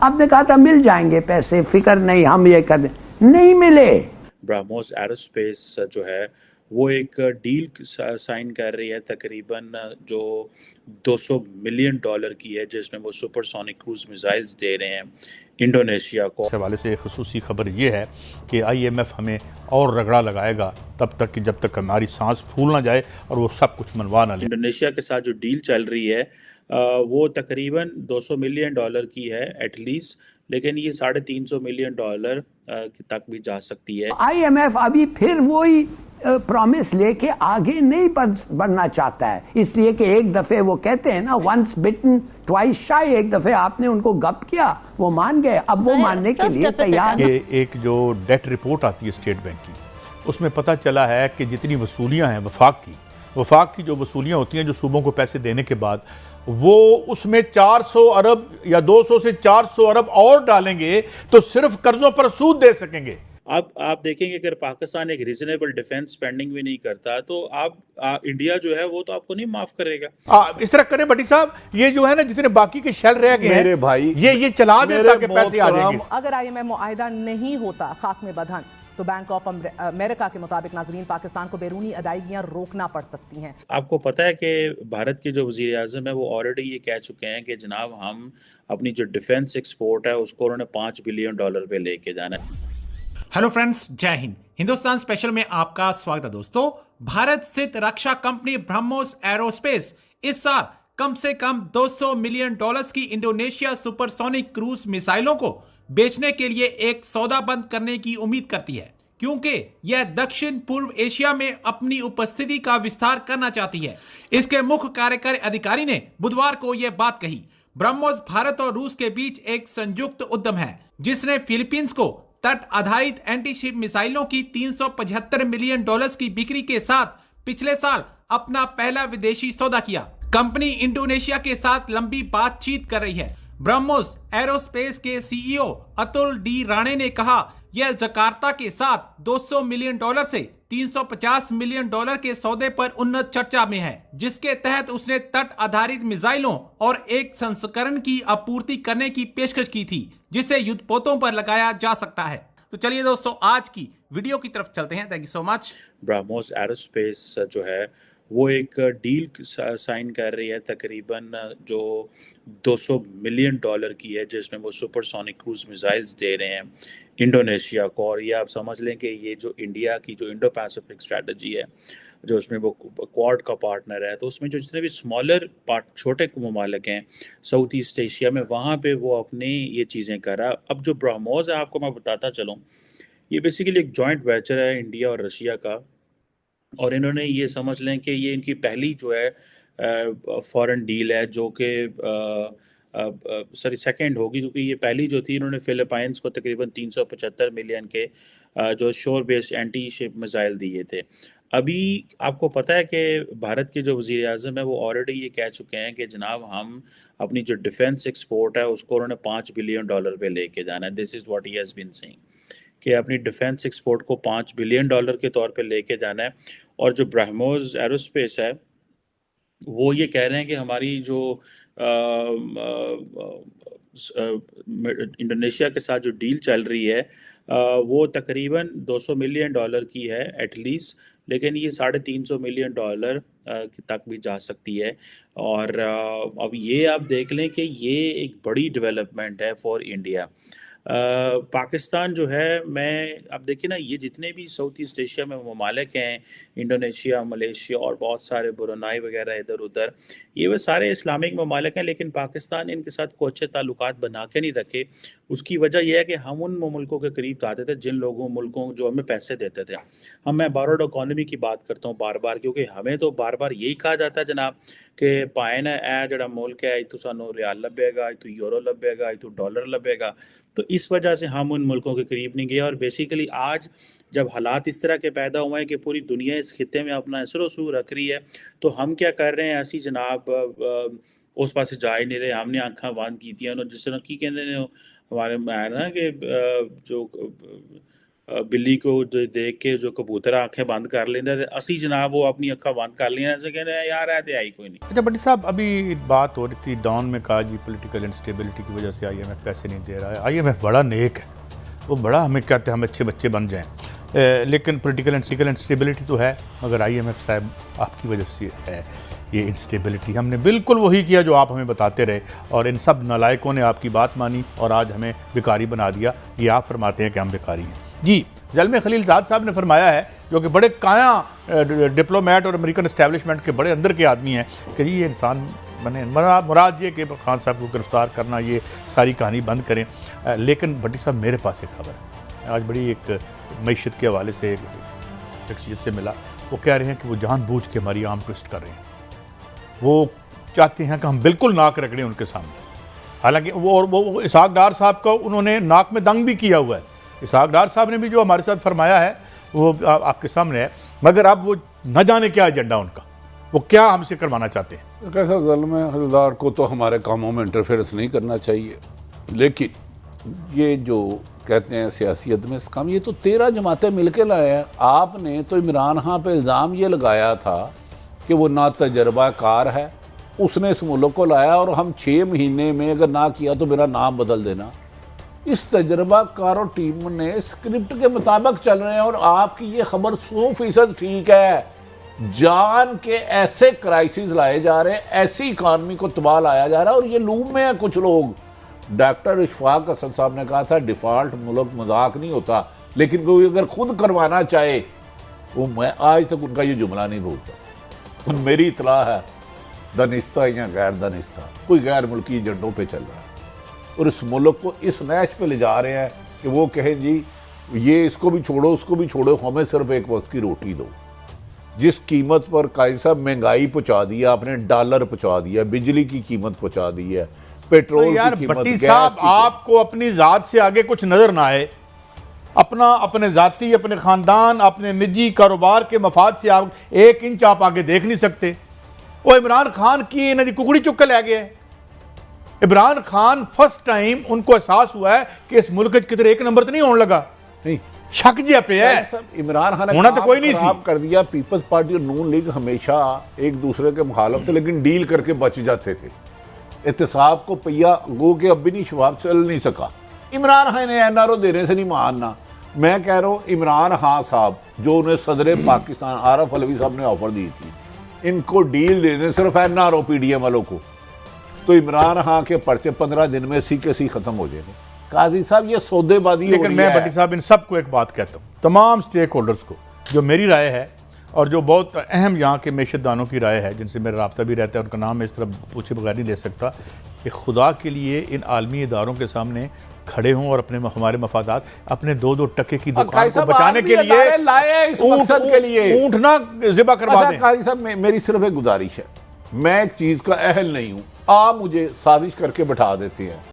आपने कहा था मिल जाएंगे पैसे, फिक्र नहीं, हम ये कर नहीं मिले। ब्रह्मोस एरोस्पेस जो है वो एक डील साइन कर रही है तकरीबन जो 200 मिलियन डॉलर की है, जिसमें वो सुपरसोनिक क्रूज मिसाइल्स दे रहे हैं इंडोनेशिया को। इस हवाले से खसूसी खबर ये है कि IMF हमें और रगड़ा लगाएगा तब तक कि जब तक हमारी सांस फूल ना जाए और वो सब कुछ मनवा ना ले। इंडोनेशिया के साथ जो डील चल रही है वो तकरीबन 200 मिलियन डॉलर की है एटलीस्ट, लेकिन ये 350 मिलियन डॉलर तक भी जा सकती है। IMF अभी फिर वही प्रॉमिस लेके आगे नहीं बढ़ना चाहता है, इसलिए कि एक दफे वो कहते हैं ना, वंस बिटन ट्वाइस शाई, एक दफे आपने उनको गप किया वो मान गए, अब वो मानने के लिए तैयार है। एक जो डेट रिपोर्ट आती है स्टेट बैंक की, उसमें पता चला है कि जितनी वसूलियां हैं वफाक की जो वसूलियां होती हैं जो सूबों को पैसे देने के बाद, वो उसमें 400 अरब या 200 से 400 अरब और डालेंगे तो सिर्फ कर्जों पर सूद दे सकेंगे। अब आप देखेंगे अगर पाकिस्तान एक रीजनेबल डिफेंस स्पेंडिंग भी नहीं करता तो इंडिया जो है वो तो आपको नहीं माफ करेगा। इस तरह करें भट्टी साहब, ये जो है ना जितने बाकी के शेल रह गए मेरे भाई, ये चला दे ताकि पैसे आ जाएंगे। अगर IMF मुआहिदा नहीं होता खाक में बंधन, तो बैंक ऑफ अमेरिका के मुताबिक नाजरीन पाकिस्तान को बैरूनी अदायगियां रोकना पड़ सकती हैं। आपको पता है कि भारत के जो वजीर आज़म है वो ऑलरेडी ये कह चुके हैं कि जनाब हम अपनी जो डिफेंस एक्सपोर्ट है उसको उन्होंने $5 बिलियन पे लेके जाना है। हेलो फ्रेंड्स, जय हिंद। हिंदुस्तान स्पेशल में आपका स्वागत है दोस्तों। भारत स्थित रक्षा कंपनी ब्रह्मोस एरोस्पेस इस साल कम से कम $200 मिलियन की इंडोनेशिया सुपरसोनिक क्रूज मिसाइलों को बेचने के लिए एक सौदा बंद करने की उम्मीद करती है, क्योंकि यह दक्षिण पूर्व एशिया में अपनी उपस्थिति का विस्तार करना चाहती है। इसके मुख्य कार्यकारी अधिकारी ने बुधवार को यह बात कही। ब्रह्मोस भारत और रूस के बीच एक संयुक्त उद्यम है जिसने फिलीपींस को तट आधारित एंटी शिप मिसाइलों की $375 मिलियन की बिक्री के साथ पिछले साल अपना पहला विदेशी सौदा किया। कंपनी इंडोनेशिया के साथ लंबी बातचीत कर रही है। ब्रह्मोस एरोस्पेस के CEO अतुल डी राणे ने कहा, यह जकार्ता के साथ $200 मिलियन से $350 मिलियन के सौदे पर उन्नत चर्चा में है, जिसके तहत उसने तट आधारित मिसाइलों और एक संस्करण की आपूर्ति करने की पेशकश की थी जिसे युद्धपोतों पर लगाया जा सकता है। तो चलिए दोस्तों, आज की वीडियो की तरफ चलते हैं। Thank you so much. BrahMos aerospace जो है वो एक डील साइन कर रही है तकरीबन जो 200 मिलियन डॉलर की है, जिसमें वो सुपरसोनिक क्रूज मिसाइल्स दे रहे हैं इंडोनेशिया को। और ये आप समझ लें कि ये जो इंडिया की जो इंडो पैसिफिक स्ट्रेटजी है, जो उसमें वो क्वाड का पार्टनर है, तो उसमें जो जितने भी स्मॉलर छोटे ममालिक हैं साउथ ईस्ट एशिया में, वहाँ पे वो अपनी ये चीज़ें कर रहा है। अब जो ब्रह्मोस है, आपको मैं बताता चलूँ, ये बेसिकली एक जॉइंट वेंचर है इंडिया और रशिया का, और इन्होंने ये समझ लें कि ये इनकी पहली जो है फॉरेन डील है, जो कि सॉरी सेकंड होगी, क्योंकि ये पहली जो थी इन्होंने फिलीपाइंस को तकरीबन 375 मिलियन के जो शोर बेस्ड एंटी शिप मिसाइल दिए थे। अभी आपको पता है कि भारत के जो वज़ीर आज़म है वो ऑलरेडी ये कह चुके हैं कि जनाब हम अपनी जो डिफेंस एक्सपोर्ट है उसको उन्होंने $5 बिलियन पे लेके जाना है। This is what he has been saying कि अपनी डिफेंस एक्सपोर्ट को $5 बिलियन के तौर पे लेके जाना है। और जो ब्रह्मोस एरोस्पेस है वो ये कह रहे हैं कि हमारी जो इंडोनेशिया के साथ जो डील चल रही है वो तकरीबन $200 मिलियन की है एटलीस्ट, लेकिन ये $350 मिलियन तक भी जा सकती है। और अब ये आप देख लें कि ये एक बड़ी डेवलपमेंट है फॉर इंडिया। पाकिस्तान जो है, मैं अब देखिए ना, ये जितने भी साउथ ईस्ट एशिया में ममालिक हैं, इंडोनेशिया, मलेशिया और बहुत सारे ब्रुनाई वगैरह इधर उधर, ये वो सारे इस्लामिक ममालिक हैं, लेकिन पाकिस्तान इनके साथ कोई अच्छे ताल्लुकात बना के नहीं रखे। उसकी वजह यह है कि हम उन मुल्कों के करीब जाते थे जिन मुल्कों जो हमें पैसे देते थे। मैं बारोड इकॉनमी की बात करता हूँ बार बार, क्योंकि हमें तो बार बार यही कहा जाता है जनाब कि पाइन है जड़ा मुल्क है, इतू सानू रियाल लभेगा, इतू यूरो लभेगा, इतू डॉलर लभेगा। तो इस वजह से हम उन मुल्कों के करीब नहीं गए। और बेसिकली आज जब हालात इस तरह के पैदा हुए हैं कि पूरी दुनिया इस खित्ते में अपना असर वसूल रख रही है, तो हम क्या कर रहे हैं, ऐसी जनाब उस पास जा ही नहीं रहे। हमने आंखें बंद की, जिस तरह की कहते हैं हमारे में है ना कि जो बिल्ली को देख के जो कबूतर आंखें बंद कर लेंदा ते असी जनाब वो अपनी अखा बंद कर लिया ऐसे कहते हैं यार है तो आई कोई नहीं। अच्छा भट्टी साहब, अभी बात हो रही थी डॉन में कहा जी पॉलिटिकल इंस्टेबिलिटी की वजह से IMF पैसे नहीं दे रहा है। IMF बड़ा नेक है, वो बड़ा हमें कहते हैं हम अच्छे बच्चे बन जाएं, लेकिन पॉलिटिकल इंस्टेबिलिटी तो है, मगर IMF साहब आपकी वजह से है ये इंस्टेबिलिटी। हमने बिल्कुल वही किया जो आप हमें बताते रहे और इन सब नालायकों ने आपकी बात मानी और आज हमें भिखारी बना दिया। ये आप फरमाते हैं कि हम भिखारी हैं जी। ज़ल्मे खलीलज़ाद साहब ने फरमाया है, जो कि बड़े काया डिप्लोमेट और अमेरिकन इस्टेब्लिशमेंट के बड़े अंदर के आदमी हैं, कि जी ये इंसान बने मुराद ये कि खान साहब को गिरफ्तार करना, ये सारी कहानी बंद करें। लेकिन भट्टी साहब मेरे पास एक खबर है, आज बड़ी एक मईशत के हवाले से एक शख्सियत से मिला, वो कह रहे हैं कि वो जानबूझ के हमारी आर्म ट्विस्ट कर रहे हैं। वो चाहते हैं कि हम बिल्कुल नाक रगड़ें उनके सामने। हालांकि वो इसहाक डार साहब का उन्होंने नाक में दंग भी किया हुआ है। इसहाक डार साहब ने भी जो हमारे साथ फरमाया है वो आपके सामने है, मगर अब वो न जाने क्या एजेंडा उनका, वो क्या हमसे करवाना चाहते हैं। कैसा ज़ल्मे खलीलज़ाद को तो हमारे कामों में इंटरफेरेंस नहीं करना चाहिए, लेकिन ये जो कहते हैं सियासियत में काम, ये तो 13 जमातें मिलकर लाए हैं। आपने तो इमरान खान पे इल्ज़ाम ये लगाया था कि वो ना तजर्बाकार है, उसने इस मुल्क को लाया और हम 6 महीने में अगर ना किया तो मेरा नाम बदल देना। इस तजर्बाकार और टीम ने स्क्रिप्ट के मुताबिक चल रहे हैं और आपकी ये खबर 100% ठीक है। जान के ऐसे क्राइसिस लाए जा रहे हैं, ऐसी इकानमी को तबाह लाया जा रहा है और ये लूप में है कुछ लोग। डॉक्टर इशफाक असद साहब ने कहा था डिफ़ॉल्ट मुल्क मजाक नहीं होता, लेकिन कोई अगर खुद करवाना चाहे, वो मैं आज तक उनका ये जुमला नहीं भूलता। मेरी इतला है दानिस्ता या गैर दानिस्ता कोई गैर मुल्की एजेंडों पे चल रहा है और इस मुल्क को इस नैश पे ले जा रहे हैं कि वो कहें जी ये इसको भी छोड़ो उसको भी छोड़ो, हमें सिर्फ एक वक्त की रोटी दो। जिस कीमत पर काजी साहब महंगाई पहुंचा दी है आपने, डॉलर पहुंचा दिया, बिजली की कीमत पहुंचा दी है, पेट्रोल यार की कीमत, भट्टी साहब आपको अपनी जात से आगे कुछ नजर ना आए, अपने जाती, अपने खानदान, अपने निजी कारोबार के मफाद से आप 1 इंच आप आगे देख नहीं सकते। वो इमरान खान की इन्हें कुकड़ी चुक के ले गए। इमरान खान फर्स्ट टाइम उनको एहसास हुआ है कि इस मुल्क किधर 1 नंबर तो नहीं होने लगा, नहीं शक जिया पे है। इमरान खान ने होना तो कोई नहीं खराब कर दिया। पीपल्स पार्टी और नून लीग हमेशा एक दूसरे के मुखालफ थे, लेकिन डील करके बच जाते थे। एहतसाब को पहिया गो के अब भी नहीं शवाब चल नहीं सका। इमरान खान ने NRO देने से नहीं मानना। मैं कह रहा हूँ इमरान खान साहब जो उन्हें सदर पाकिस्तान आरफ अलवी साहब ने ऑफर दी थी, इनको डील दे दें सिर्फ NRO PDM वालों को, तो इमरान खान के पर्चे 15 दिन में सी के सी खत्म हो जाएंगे। काजी साहब ये सौदेबाजी। लेकिन मैं भट्टी साहब इन सबको एक बात कहता हूँ, तमाम स्टेक होल्डर्स को, जो मेरी राय है और जो बहुत अहम यहाँ के मैशतदानों की राय है जिनसे मेरा रब्ता भी रहता है, उनका नाम मैं इस तरह पूछे बगैर नहीं ले सकता, कि खुदा के लिए इन आलमी इदारों के सामने खड़े हों और अपने हमारे मफादात, अपने 2-2 टके की दुकान को बचाने के लिए लाए इस मकसद के लिए ऊंट ना ज़िबा करवा दें। काजी साहब मेरी सिर्फ एक गुजारिश है, मैं एक चीज का अहल नहीं हूं, आप मुझे साजिश करके बैठा देते हैं।